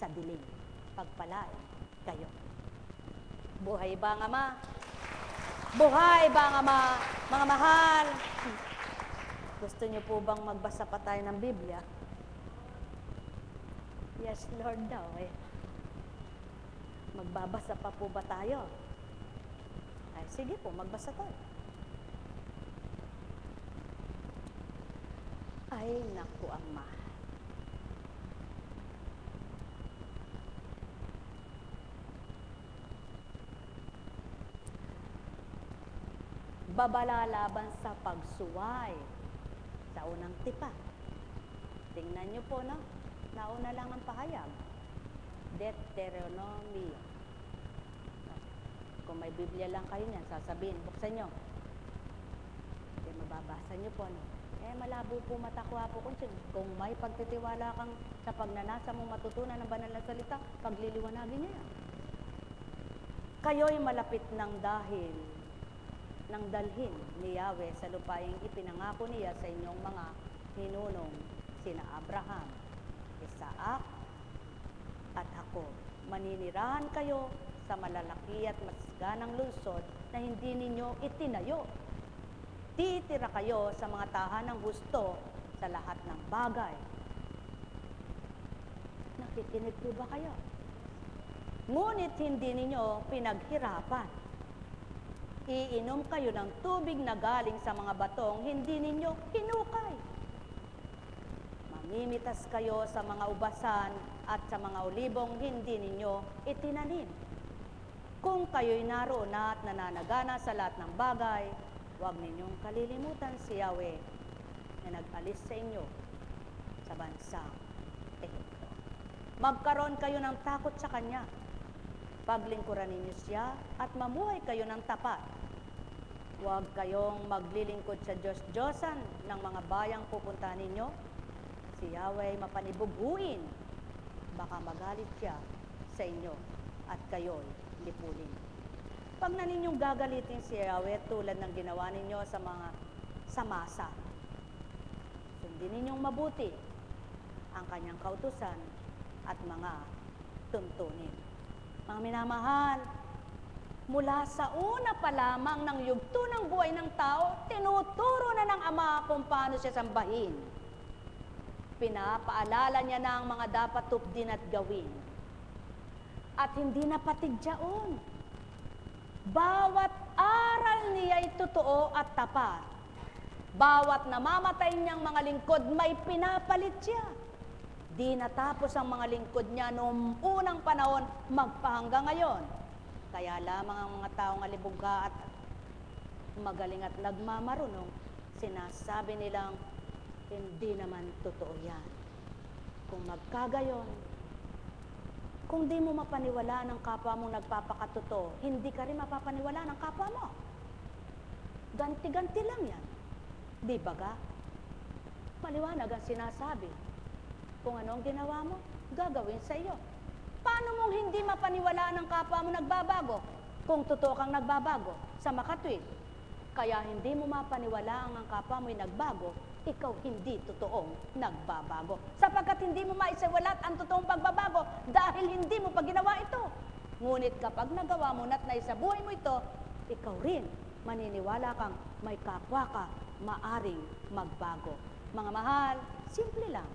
sa dilim. Pagpalain kayo. Buhay ba ang Ama? Buhay ba ang Ama? Mga mahal, gusto niyo po bang magbasa pa tayo ng Biblia? Yes, Lord daw eh. Magbabasa pa po ba tayo? Ay, sige po, magbasa tayo. Ay, naku, Ama. Babala laban sa pagsuway sa unang tipa. Tingnan niyo po, no? Nauna lang ang pahayag. Deuteronomy. Kung may Biblia lang kayo niyan, sasabihin, buksan niyo. Hindi, mababasa niyo po, no? Malabo po matakwa po kung may pagtitiwala kang sa pagnanasa mong matutunan ng banal na salita, pagliliwanagin niya yan. Kayo'y malapit ng dalhin ni Yahweh sa lupaing ipinangako niya sa inyong mga hinunong sina Abraham, Isaac, at Jacob. Maninirahan kayo sa malalaki at masganang lungsod na hindi ninyo itinayo. Titira kayo sa mga tahanang gusto sa lahat ng bagay. Nakikinig po ba kayo? Ngunit hindi ninyo pinaghirapan. Iinom kayo ng tubig na galing sa mga batong hindi ninyo hinukay. Mamimitas kayo sa mga ubasan at sa mga olibong hindi ninyo itinanim. Kung kayo'y naroon at nananagana sa lahat ng bagay, huwag ninyong kalilimutan si Yahweh na nag-alis sa inyo sa bansang Ehipto. Magkaroon kayo ng takot sa Kanya. Paglingkuran ninyo siya at mamuhay kayo ng tapat. Huwag kayong maglilingkod sa Diyos-Diyosan ng mga bayang pupuntahan ninyo. Si Yahweh mapanibughuin. Baka magalit siya sa inyo at kayo'y lipulin. Pag na ninyong gagalitin si Yahweh tulad ng ginawa ninyo sa masa, sundin ninyong mabuti ang kanyang kautusan at mga tuntunin. Mga minamahal, mula sa una pa lamang ng yugto ng buhay ng tao, tinuturo na ng Ama kung paano siya sambahin. Pinapaalala niya na ang mga dapat tupdin at gawin. At hindi na patigyaon. Bawat aral niya ay totoo at tapat. Bawat namamatay niyang mga lingkod, may pinapalit siya. Di natapos ang mga lingkod niya noong unang panahon, magpahanggang ngayon. Kaya lamang ang mga taong alibugha at magaling at nagmamarunong, sinasabi nilang, hindi naman totoo yan. Kung magkagayon, kung di mo mapaniwala ng kapwa mo nagpapakatotoo, hindi ka rin mapapaniwala ng kapwa mo. Ganti-ganti lang yan. Di ba ga? Maliwanag ang sinasabi. Kung ano ang ginawa mo, gagawin sa iyo. Paano mong hindi mapaniwala ng kapwa mo nagbabago kung totoo kang nagbabago sa makatwid? Kaya hindi mo mapaniwala ang kapwa mo'y nagbago, ikaw hindi totoong nagbabago. Sapagkat hindi mo maisiwalat ang totoong pagbabago dahil hindi mo pa ginawa ito. Ngunit kapag nagawa mo na't naisabuhay mo ito, ikaw rin maniniwala kang may kapwa ka maaring magbago. Mga mahal, simple lang.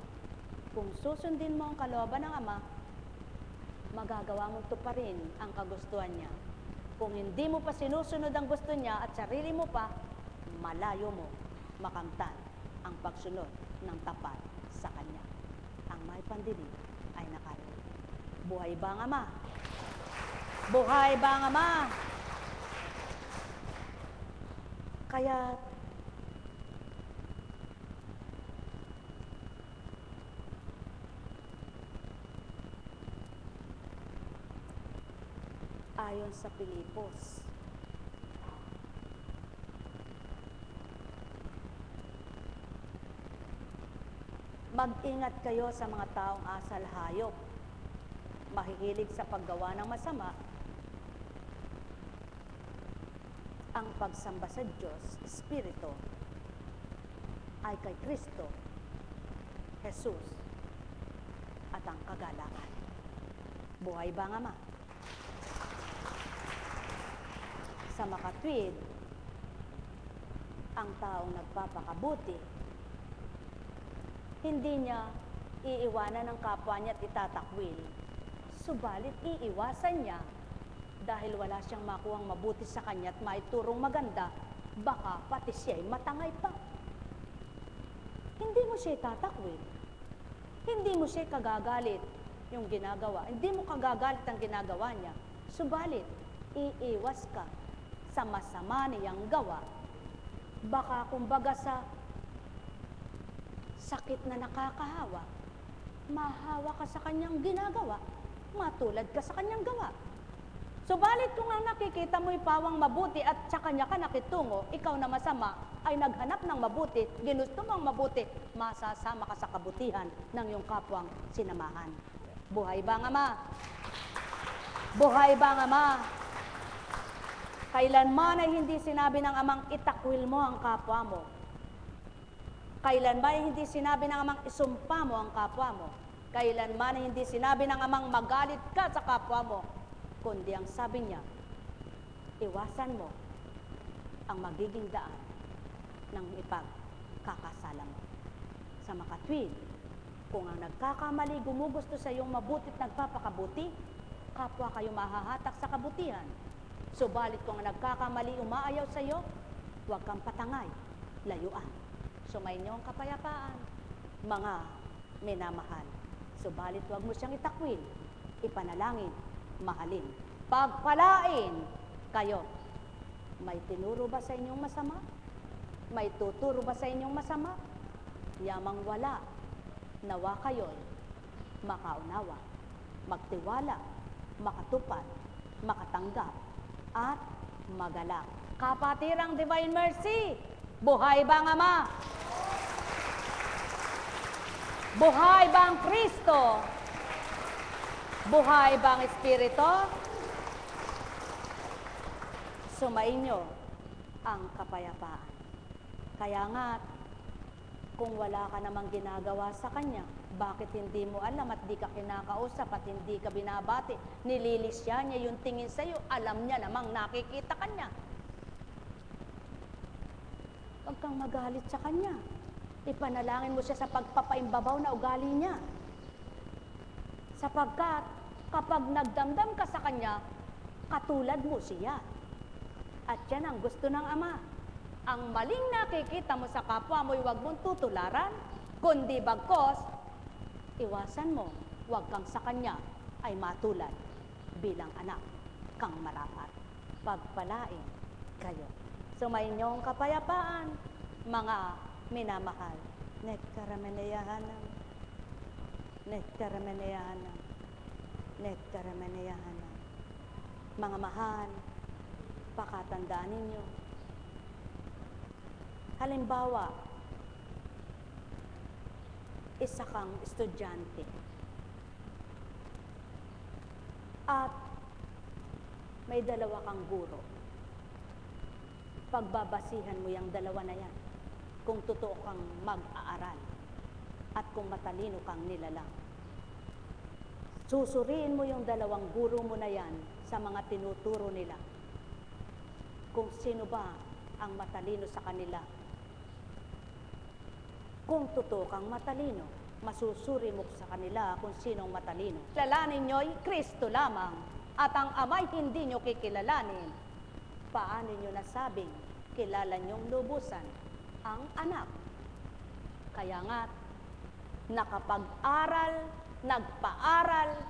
Kung susundin mo ang kalooban ng Ama, magagawa mong tuparin ang kagustuhan niya. Kung hindi mo pa sinusunod ang gusto niya at sarili mo pa, malayo mo makamtan ang pagsunod ng tapat sa Kanya. Ang may pandinig ay nakarinig. Buhay ba ang Ama? Buhay ba ang Ama? Kaya ayon sa Pilipos, mag-ingat kayo sa mga taong asal hayop, mahihilig sa paggawa ng masama. Ang pagsamba sa Diyos, Espiritu, ay kay Kristo, Jesus, at ang kagalakan. Buhay ba ang Ama? Sa makatwid, ang taong nagpapakabuti, hindi niya iiwanan ng kapwa niya at itatakwil. Subalit iiwasan niya dahil wala siyang makuhang mabuti sa kanya at maiturong maganda, baka pati siya'y matangay pa. Hindi mo siya itatakwil. Hindi mo siya kagagalit yung ginagawa. Hindi mo kagagalit ang ginagawa niya. Subalit, iiwas ka sa masama niyang gawa. Baka kumbaga sa sakit na nakakahawa, mahawa ka sa kanyang ginagawa, matulad ka sa kanyang gawa. Subalit kung ang nakikita mo'y pawang mabuti at sa kanya ka nakitungo, ikaw na masama, ay naghanap ng mabuti, ginusto mong mabuti, masasama ka sa kabutihan ng iyong kapwang sinamahan. Buhay ba ang Ama? Buhay ba ang Ama? Kailanman ay hindi sinabi ng Amang itakwil mo ang kapwa mo. Kailanman ay hindi sinabi ng Amang isumpa mo ang kapwa mo. Kailanman ay hindi sinabi ng Amang magalit ka sa kapwa mo. Kundi ang sabi niya, iwasan mo ang magiging daan ng ipagkakasala mo. Sa makatwid, kung ang nagkakamali gumugusto sa iyong mabuti at nagpapakabuti, kapwa kayo mahahatak sa kabutihan. Subalit kung ang nagkakamali umaayaw sa iyo, huwag kang patangay, layuan. Sumainyo ang kapayapaan, mga minamahal. Subalit huwag mo siyang itakwil, ipanalangin, mahalin. Pagpalain kayo. May tinuro ba sa inyong masama? May tuturo ba sa inyong masama? Yamang wala, nawa kayo'y makaunawa, magtiwala, makatupad, makatanggap, at magalak. Kapatirang Divine Mercy, buhay ba ang Ama? Buhay ba ang Kristo? Buhay ba ang Espiritu? Sumainyo ang kapayapaan. Kaya nga, kung wala ka namang ginagawa sa Kanya, bakit hindi mo alam at di ka kinakausap at hindi ka binabati? Nililisya niya yung tingin sa iyo, alam niya namang nakikita ka niya. Huwag kang magalit sa Kanya. Ipanalangin mo siya sa pagpapaimbabaw na ugali niya. Sapagkat kapag nagdamdam ka sa Kanya, katulad mo siya. At yan ang gusto ng Ama. Ang maling nakikita mo sa kapwa mo'y huwag mong tutularan, kundi bagkos, iwasan mo, huwag kang sa Kanya ay matulad bilang anak kang marapat. Pagpalain kayo. Sumainyo ang kapayapaan, mga minamahal. Nektarameneyahanam. Nektarameneyahanam. Nektarameneyahanam. Mga mahal, pakatandaan ninyo. Halimbawa, isa kang estudyante at may dalawa kang guro. Pagbabasihan mo yung dalawa na yan kung totoo kang mag-aaral at kung matalino kang nilalang. Susuriin mo yung dalawang guro mo na yan sa mga tinuturo nila. Kung sino ba ang matalino sa kanila. Kung totoo kang matalino, masusuri mo sa kanila kung sinong matalino. Kilalanin nyo'y Kristo lamang at ang Ama'y hindi nyo kikilalanin. Paano nyo nasabing kilala nyong lubusan ang anak? Kaya nga, nakapag-aral, nagpaaral,